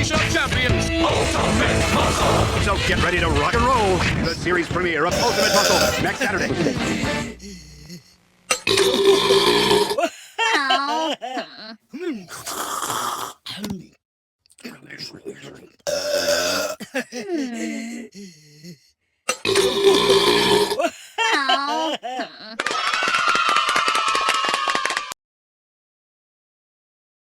Mashup champions, Ultimate Muscle. So get ready to rock and roll. The series premiere of Ultimate Muscle next Saturday. Oh.